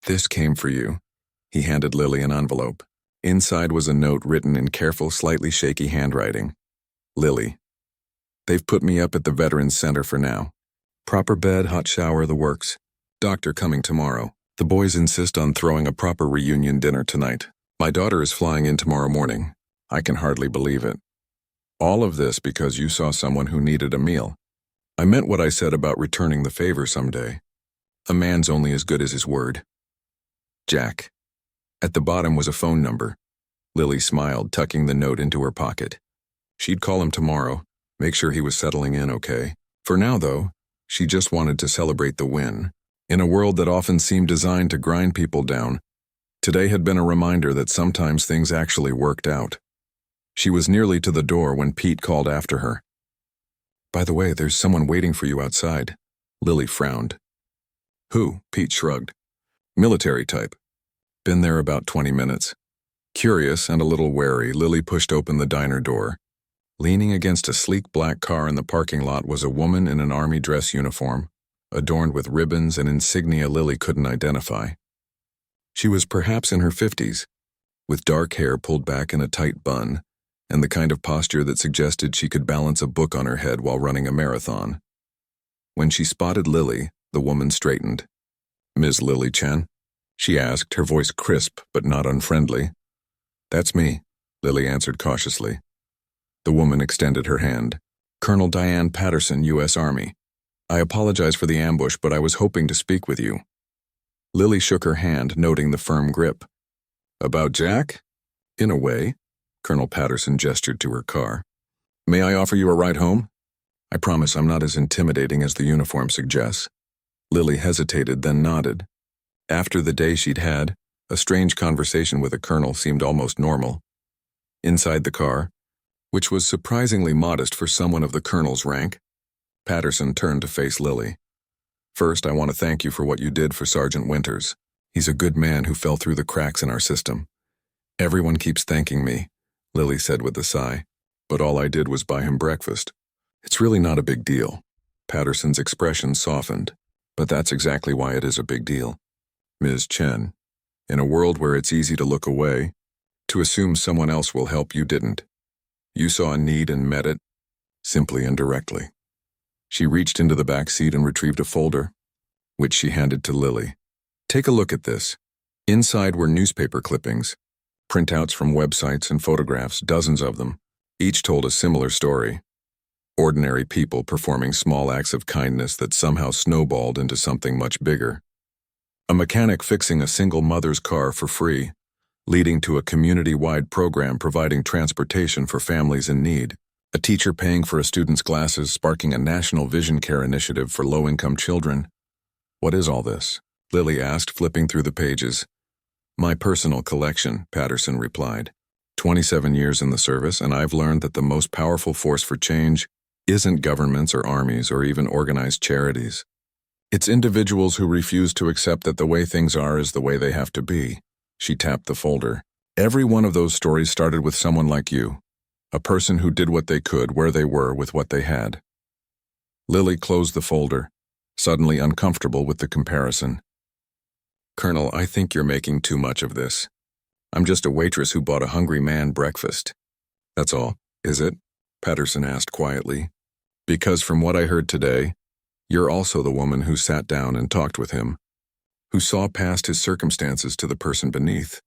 This came for you." He handed Lily an envelope. Inside was a note written in careful, slightly shaky handwriting. "Lily, they've put me up at the Veterans Center for now. Proper bed, hot shower, the works. Doctor coming tomorrow. The boys insist on throwing a proper reunion dinner tonight. My daughter is flying in tomorrow morning. I can hardly believe it. All of this because you saw someone who needed a meal. I meant what I said about returning the favor someday. A man's only as good as his word. Jack." At the bottom was a phone number. Lily smiled, tucking the note into her pocket. She'd call him tomorrow, make sure he was settling in okay. For now, though, she just wanted to celebrate the win. In a world that often seemed designed to grind people down, today had been a reminder that sometimes things actually worked out. She was nearly to the door when Pete called after her. "By the way, there's someone waiting for you outside." Lily frowned. "Who?" Pete shrugged. "Military type. Been there about 20 minutes. Curious and a little wary, Lily pushed open the diner door. Leaning against a sleek black car in the parking lot was a woman in an army dress uniform, adorned with ribbons and insignia Lily couldn't identify. She was perhaps in her 50s, with dark hair pulled back in a tight bun, and the kind of posture that suggested she could balance a book on her head while running a marathon. When she spotted Lily, the woman straightened. "Ms. Lily Chen?" she asked, her voice crisp but not unfriendly. "That's me," Lily answered cautiously. The woman extended her hand. "Colonel Diane Patterson, U.S. Army. I apologize for the ambush, but I was hoping to speak with you." Lily shook her hand, noting the firm grip. "About Jack?" "In a way." Colonel Patterson gestured to her car. "May I offer you a ride home? I promise I'm not as intimidating as the uniform suggests." Lily hesitated, then nodded. After the day she'd had, a strange conversation with a colonel seemed almost normal. Inside the car, which was surprisingly modest for someone of the colonel's rank. Patterson turned to face Lily. "First, I want to thank you for what you did for Sergeant Winters. He's a good man who fell through the cracks in our system." "Everyone keeps thanking me," Lily said with a sigh. "But all I did was buy him breakfast. It's really not a big deal." Patterson's expression softened. "But that's exactly why it is a big deal. Ms. Chen, in a world where it's easy to look away, to assume someone else will help, you didn't. You saw a need and met it, simply and directly." She reached into the back seat and retrieved a folder, which she handed to Lily. "Take a look at this." Inside were newspaper clippings, printouts from websites and photographs, dozens of them. Each told a similar story. Ordinary people performing small acts of kindness that somehow snowballed into something much bigger. A mechanic fixing a single mother's car for free, leading to a community-wide program providing transportation for families in need. A teacher paying for a student's glasses, sparking a national vision care initiative for low-income children. "What is all this?" Lily asked, flipping through the pages. "My personal collection," Patterson replied. 27 years in the service, and I've learned that the most powerful force for change isn't governments or armies or even organized charities. It's individuals who refuse to accept that the way things are is the way they have to be." She tapped the folder. "Every one of those stories started with someone like you. A person who did what they could where they were with what they had." Lily closed the folder, suddenly uncomfortable with the comparison. "Colonel, I think you're making too much of this. I'm just a waitress who bought a hungry man breakfast. That's all, is it?" Patterson asked quietly. "Because from what I heard today, you're also the woman who sat down and talked with him, who saw past his circumstances to the person beneath,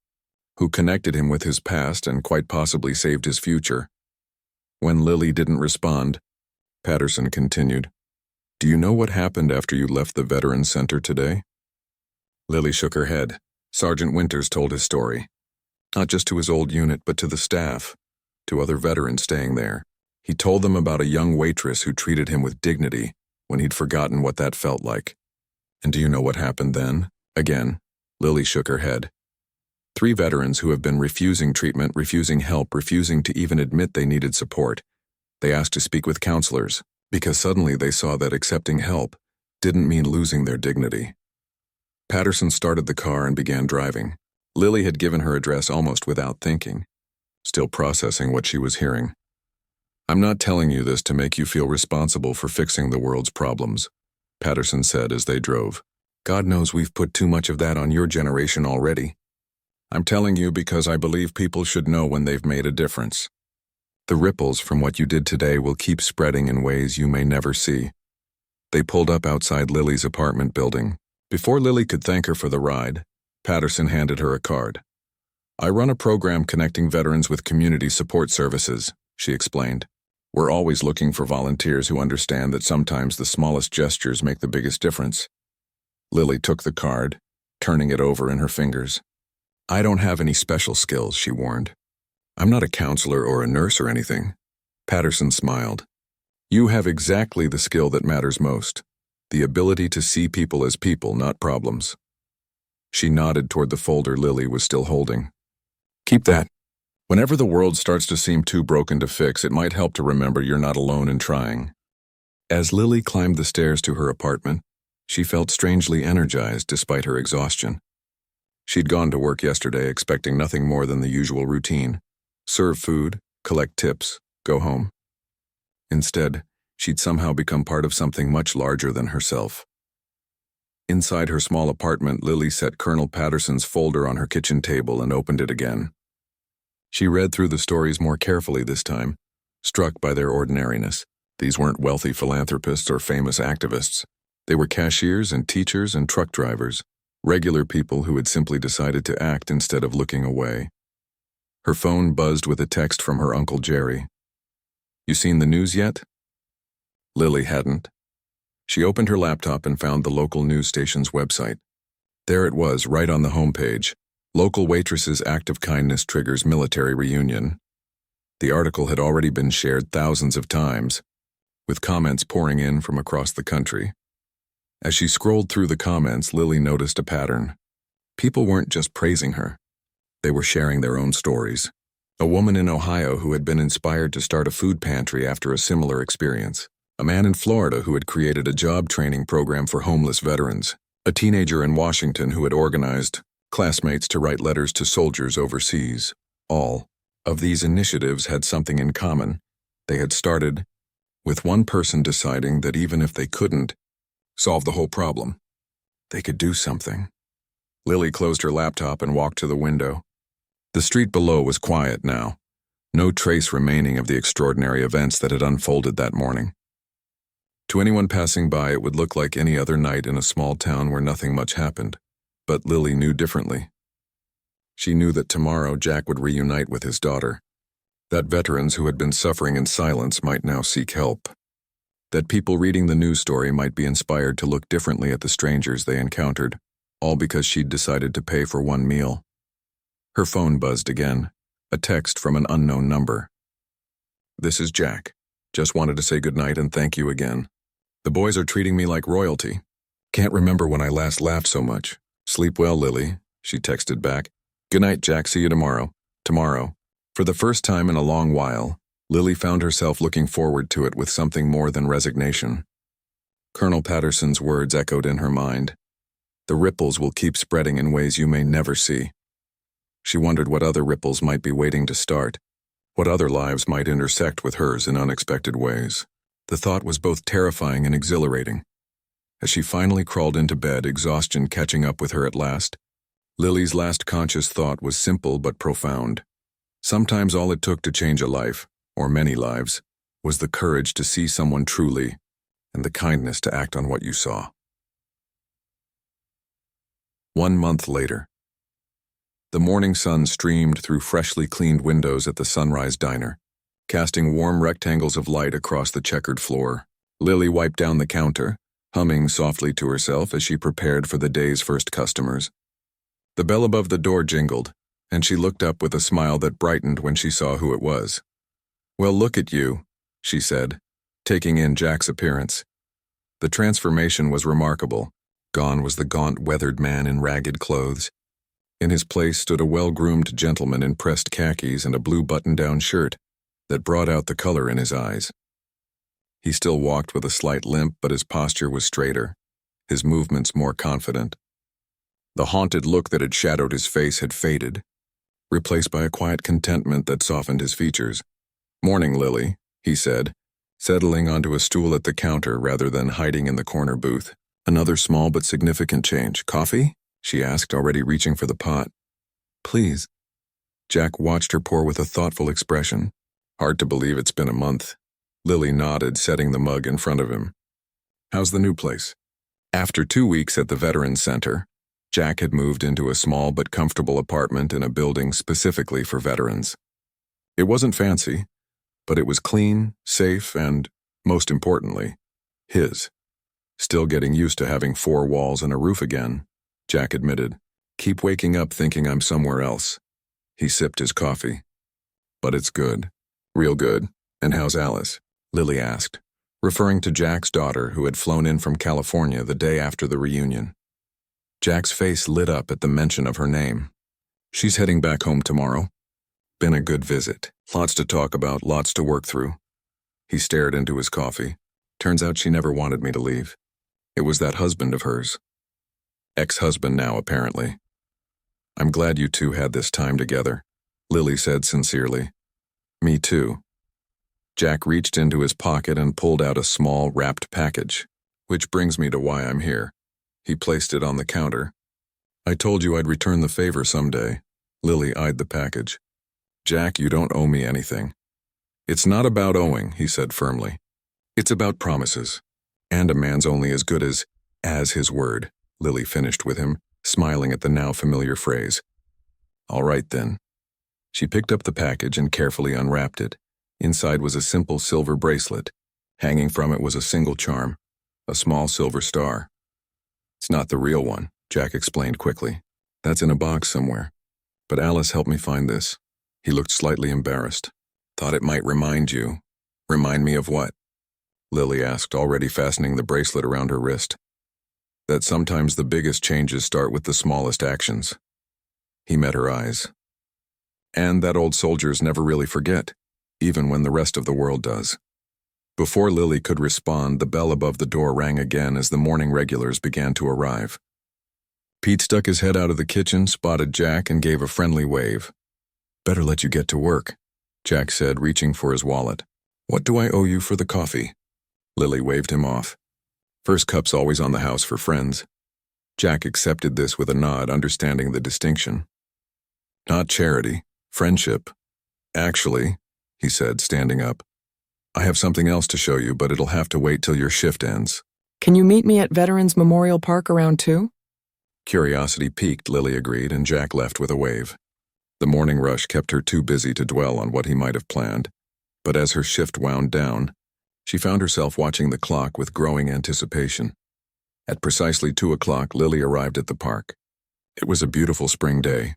who connected him with his past and quite possibly saved his future." When Lily didn't respond, Patterson continued, "Do you know what happened after you left the Veterans Center today?" Lily shook her head. Sergeant Winters told his story. Not just to his old unit, but to the staff, to other veterans staying there. He told them about a young waitress who treated him with dignity when he'd forgotten what that felt like. "And do you know what happened then?" Again, Lily shook her head. 3 veterans who have been refusing treatment, refusing help, refusing to even admit they needed support. They asked to speak with counselors, because suddenly they saw that accepting help didn't mean losing their dignity. Patterson started the car and began driving. Lily had given her address almost without thinking, still processing what she was hearing. "I'm not telling you this to make you feel responsible for fixing the world's problems," Patterson said as they drove. "God knows we've put too much of that on your generation already. I'm telling you because I believe people should know when they've made a difference. The ripples from what you did today will keep spreading in ways you may never see." They pulled up outside Lily's apartment building. Before Lily could thank her for the ride, Patterson handed her a card. "I run a program connecting veterans with community support services," she explained. "We're always looking for volunteers who understand that sometimes the smallest gestures make the biggest difference." Lily took the card, turning it over in her fingers. "I don't have any special skills," she warned. "I'm not a counselor or a nurse or anything." Patterson smiled. "You have exactly the skill that matters most, the ability to see people as people, not problems." She nodded toward the folder Lily was still holding. "Keep that. Whenever the world starts to seem too broken to fix, it might help to remember you're not alone in trying." As Lily climbed the stairs to her apartment, she felt strangely energized despite her exhaustion. She'd gone to work yesterday expecting nothing more than the usual routine: serve food, collect tips, go home. Instead, she'd somehow become part of something much larger than herself. Inside her small apartment, Lily set Colonel Patterson's folder on her kitchen table and opened it again. She read through the stories more carefully this time, struck by their ordinariness. These weren't wealthy philanthropists or famous activists. They were cashiers and teachers and truck drivers, regular people who had simply decided to act instead of looking away. Her phone buzzed with a text from her Uncle Jerry. "You seen the news yet?" Lily hadn't. She opened her laptop and found the local news station's website. There it was, right on the homepage. Local Waitress's act of kindness triggers military reunion. The article had already been shared thousands of times, with comments pouring in from across the country. As she scrolled through the comments, Lily noticed a pattern. People weren't just praising her. They were sharing their own stories. A woman in Ohio who had been inspired to start a food pantry after a similar experience. A man in Florida who had created a job training program for homeless veterans. A teenager in Washington who had organized classmates to write letters to soldiers overseas. All of these initiatives had something in common. They had started with one person deciding that even if they couldn't solve the whole problem, they could do something. Lily closed her laptop and walked to the window. The street below was quiet now, no trace remaining of the extraordinary events that had unfolded that morning. To anyone passing by, it would look like any other night in a small town where nothing much happened, but Lily knew differently. She knew that tomorrow Jack would reunite with his daughter, that veterans who had been suffering in silence might now seek help, that people reading the news story might be inspired to look differently at the strangers they encountered, all because she'd decided to pay for one meal. Her phone buzzed again, a text from an unknown number. "This is Jack. Just wanted to say goodnight and thank you again. The boys are treating me like royalty. Can't remember when I last laughed so much. Sleep well, Lily," she texted back. "Good night, Jack. See you tomorrow." Tomorrow. For the first time in a long while, Lily found herself looking forward to it with something more than resignation. Colonel Patterson's words echoed in her mind. The ripples will keep spreading in ways you may never see. She wondered what other ripples might be waiting to start, what other lives might intersect with hers in unexpected ways. The thought was both terrifying and exhilarating. As she finally crawled into bed, exhaustion catching up with her at last, Lily's last conscious thought was simple but profound. Sometimes all it took to change a life, or many lives, was the courage to see someone truly, and the kindness to act on what you saw. 1 month later. The morning sun streamed through freshly cleaned windows at the Sunrise Diner, casting warm rectangles of light across the checkered floor. Lily wiped down the counter, humming softly to herself as she prepared for the day's first customers. The bell above the door jingled, and she looked up with a smile that brightened when she saw who it was. "Well, look at you," she said, taking in Jack's appearance. The transformation was remarkable. Gone was the gaunt, weathered man in ragged clothes. In his place stood a well-groomed gentleman in pressed khakis and a blue button-down shirt that brought out the color in his eyes. He still walked with a slight limp, but his posture was straighter, his movements more confident. The haunted look that had shadowed his face had faded, replaced by a quiet contentment that softened his features. "Morning, Lily," he said, settling onto a stool at the counter rather than hiding in the corner booth. "Another small but significant change. Coffee?" she asked, already reaching for the pot. "Please." Jack watched her pour with a thoughtful expression. "Hard to believe it's been a month." Lily nodded, setting the mug in front of him. "How's the new place?" After 2 weeks at the Veterans Center, Jack had moved into a small but comfortable apartment in a building specifically for veterans. It wasn't fancy, but it was clean, safe, and, most importantly, his. "Still getting used to having 4 walls and a roof again," Jack admitted. "Keep waking up thinking I'm somewhere else." He sipped his coffee. "But it's good. Real good. And how's Alice?" Lily asked, referring to Jack's daughter who had flown in from California the day after the reunion. Jack's face lit up at the mention of her name. "She's heading back home tomorrow. Been a good visit. Lots to talk about, lots to work through." He stared into his coffee. "Turns out she never wanted me to leave. It was that husband of hers. Ex-husband now, apparently. I'm glad you two had this time together," Lily said sincerely. "Me too." Jack reached into his pocket and pulled out a small, wrapped package. "Which brings me to why I'm here." He placed it on the counter. "I told you I'd return the favor someday." Lily eyed the package. "Jack, you don't owe me anything." "It's not about owing," he said firmly. "It's about promises. And a man's only as good as his word," Lily finished with him, smiling at the now familiar phrase. "All right then." She picked up the package and carefully unwrapped it. Inside was a simple silver bracelet. Hanging from it was a single charm, a small silver star. "It's not the real one," Jack explained quickly. "That's in a box somewhere. But Alice helped me find this." He looked slightly embarrassed. "Thought it might remind you." "Remind me of what?" Lily asked, already fastening the bracelet around her wrist. "That sometimes the biggest changes start with the smallest actions." He met her eyes. And that old soldiers never really forget, even when the rest of the world does. Before Lily could respond, the bell above the door rang again as the morning regulars began to arrive. Pete stuck his head out of the kitchen, spotted Jack, and gave a friendly wave. "Better let you get to work," Jack said, reaching for his wallet. "What do I owe you for the coffee?" Lily waved him off. "First cup's always on the house for friends." Jack accepted this with a nod, understanding the distinction. "Not charity, friendship. Actually," he said, standing up, "I have something else to show you, but it'll have to wait till your shift ends." Can you meet me at Veterans Memorial Park around 2? Curiosity piqued, Lily agreed, and Jack left with a wave. The morning rush kept her too busy to dwell on what he might have planned, but as her shift wound down, she found herself watching the clock with growing anticipation. At precisely 2 o'clock, Lily arrived at the park. It was a beautiful spring day,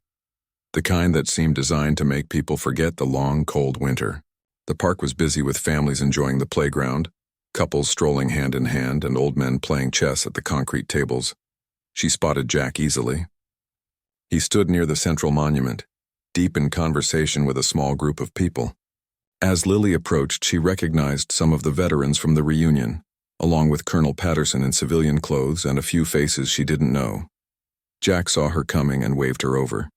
the kind that seemed designed to make people forget the long, cold winter. The park was busy with families enjoying the playground, couples strolling hand in hand, and old men playing chess at the concrete tables. She spotted Jack easily. He stood near the central monument, deep in conversation with a small group of people. As Lily approached, she recognized some of the veterans from the reunion, along with Colonel Patterson in civilian clothes and a few faces she didn't know. Jack saw her coming and waved her over.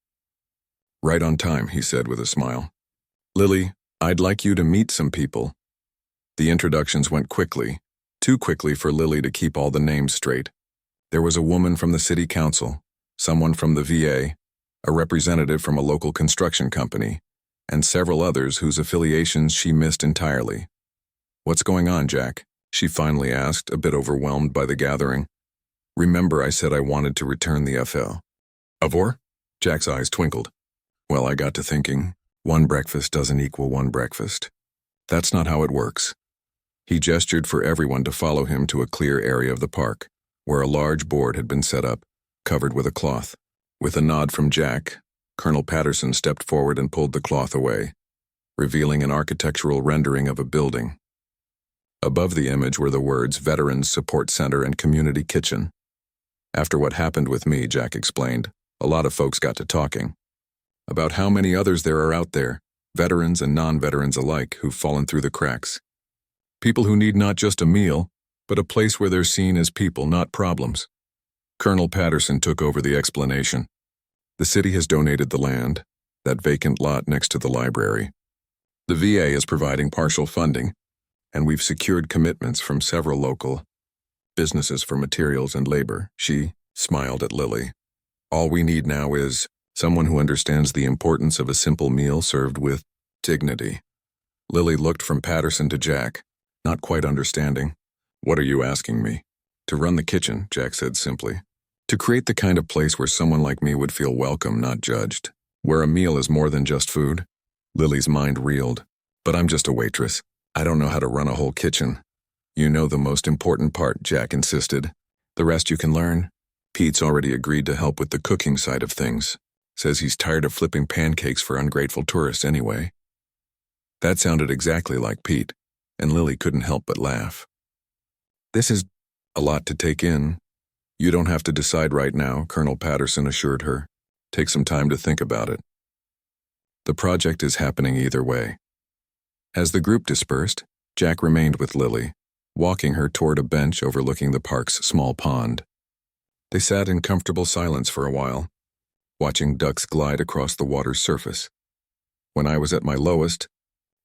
"Right on time," he said with a smile. "Lily, I'd like you to meet some people." The introductions went quickly, too quickly for Lily to keep all the names straight. There was a woman from the city council, someone from the VA, a representative from a local construction company, and several others whose affiliations she missed entirely. "What's going on, Jack?" she finally asked, a bit overwhelmed by the gathering. "Remember I said I wanted to return the FL. Avor?" Jack's eyes twinkled. "Well, I got to thinking, one breakfast doesn't equal one breakfast. That's not how it works." He gestured for everyone to follow him to a clear area of the park, where a large board had been set up, covered with a cloth. With a nod from Jack, Colonel Patterson stepped forward and pulled the cloth away, revealing an architectural rendering of a building. Above the image were the words Veterans Support Center and Community Kitchen. "After what happened with me," Jack explained, "a lot of folks got to talking about how many others there are out there, veterans and non-veterans alike, who've fallen through the cracks. People who need not just a meal, but a place where they're seen as people, not problems." Colonel Patterson took over the explanation. "The city has donated the land, that vacant lot next to the library. The VA is providing partial funding, and we've secured commitments from several local businesses for materials and labor." She smiled at Lily. "All we need now is someone who understands the importance of a simple meal served with dignity." Lily looked from Patterson to Jack, not quite understanding. "What are you asking me?" "To run the kitchen," Jack said simply. "To create the kind of place where someone like me would feel welcome, not judged. Where a meal is more than just food." Lily's mind reeled. "But I'm just a waitress. I don't know how to run a whole kitchen." "You know the most important part," Jack insisted. "The rest you can learn." "Pete's already agreed to help with the cooking side of things. Says he's tired of flipping pancakes for ungrateful tourists anyway." That sounded exactly like Pete, and Lily couldn't help but laugh. "This is a lot to take in." "You don't have to decide right now," Colonel Patterson assured her. "Take some time to think about it. The project is happening either way." As the group dispersed, Jack remained with Lily, walking her toward a bench overlooking the park's small pond. They sat in comfortable silence for a while, watching ducks glide across the water's surface. "When I was at my lowest,"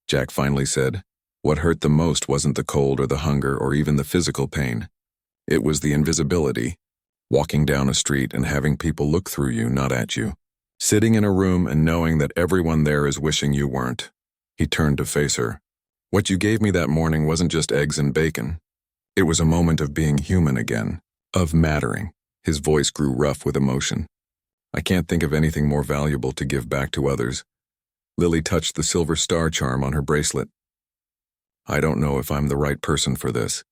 Jack finally said, "what hurt the most wasn't the cold or the hunger or even the physical pain. It was the invisibility, walking down a street and having people look through you, not at you. Sitting in a room and knowing that everyone there is wishing you weren't." He turned to face her. "What you gave me that morning wasn't just eggs and bacon. It was a moment of being human again, of mattering." His voice grew rough with emotion. "I can't think of anything more valuable to give back to others." Lily touched the silver star charm on her bracelet. "I don't know if I'm the right person for this."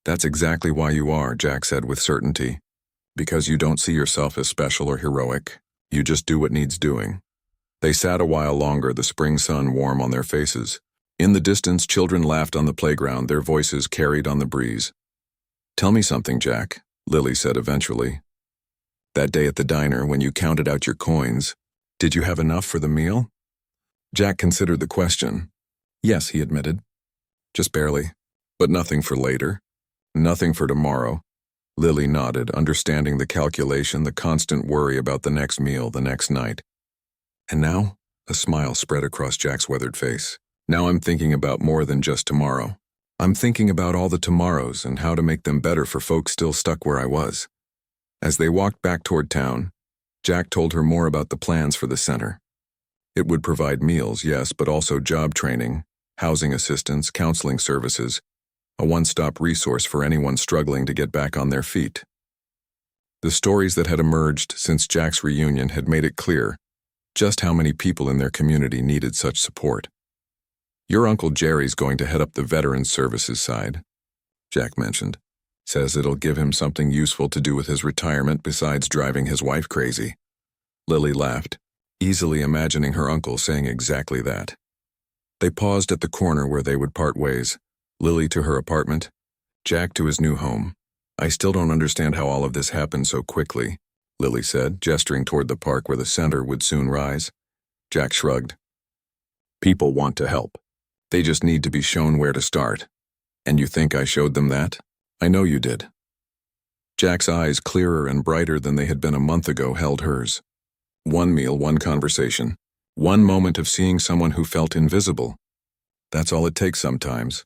"That's exactly why you are," Jack said with certainty. "Because you don't see yourself as special or heroic. You just do what needs doing." They sat a while longer, the spring sun warm on their faces. In the distance, children laughed on the playground, their voices carried on the breeze. "Tell me something, Jack," Lily said eventually. "That day at the diner when you counted out your coins, did you have enough for the meal?" Jack considered the question. Yes, he admitted. Just barely. But nothing for later. Nothing for tomorrow. Lily nodded, understanding the calculation, the constant worry about the next meal, the next night. And now, a smile spread across Jack's weathered face. Now I'm thinking about more than just tomorrow. I'm thinking about all the tomorrows and how to make them better for folks still stuck where I was. As they walked back toward town, Jack told her more about the plans for the center. It would provide meals, yes, but also job training, housing assistance, counseling services, a one-stop resource for anyone struggling to get back on their feet. The stories that had emerged since Jack's reunion had made it clear just how many people in their community needed such support. Your Uncle Jerry's going to head up the Veterans Services side, Jack mentioned. Says it'll give him something useful to do with his retirement besides driving his wife crazy. Lily laughed, easily imagining her uncle saying exactly that. They paused at the corner where they would part ways, Lily to her apartment, Jack to his new home. I still don't understand how all of this happened so quickly, Lily said, gesturing toward the park where the center would soon rise. Jack shrugged. People want to help. They just need to be shown where to start. And you think I showed them that? I know you did. Jack's eyes, clearer and brighter than they had been a month ago, held hers. One meal, one conversation. One moment of seeing someone who felt invisible. That's all it takes sometimes.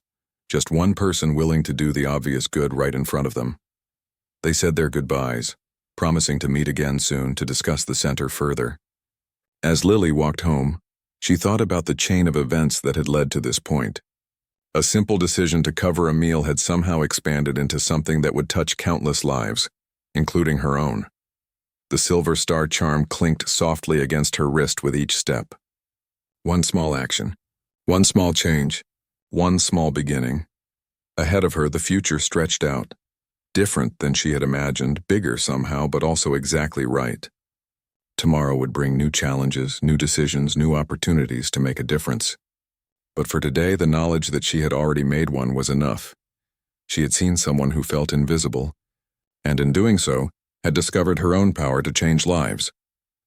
Just one person willing to do the obvious good right in front of them. They said their goodbyes, promising to meet again soon to discuss the center further. As Lily walked home, she thought about the chain of events that had led to this point. A simple decision to cover a meal had somehow expanded into something that would touch countless lives, including her own. The silver star charm clinked softly against her wrist with each step. One small action, one small change, one small beginning. Ahead of her, the future stretched out. Different than she had imagined, bigger somehow, but also exactly right. Tomorrow would bring new challenges, new decisions, new opportunities to make a difference. But for today, the knowledge that she had already made one was enough. She had seen someone who felt invisible, and in doing so, had discovered her own power to change lives,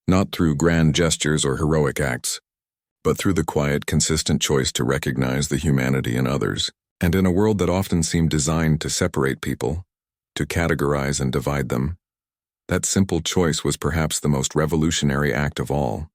not through grand gestures or heroic acts, but through the quiet, consistent choice to recognize the humanity in others. And in a world that often seemed designed to separate people, to categorize and divide them, that simple choice was perhaps the most revolutionary act of all.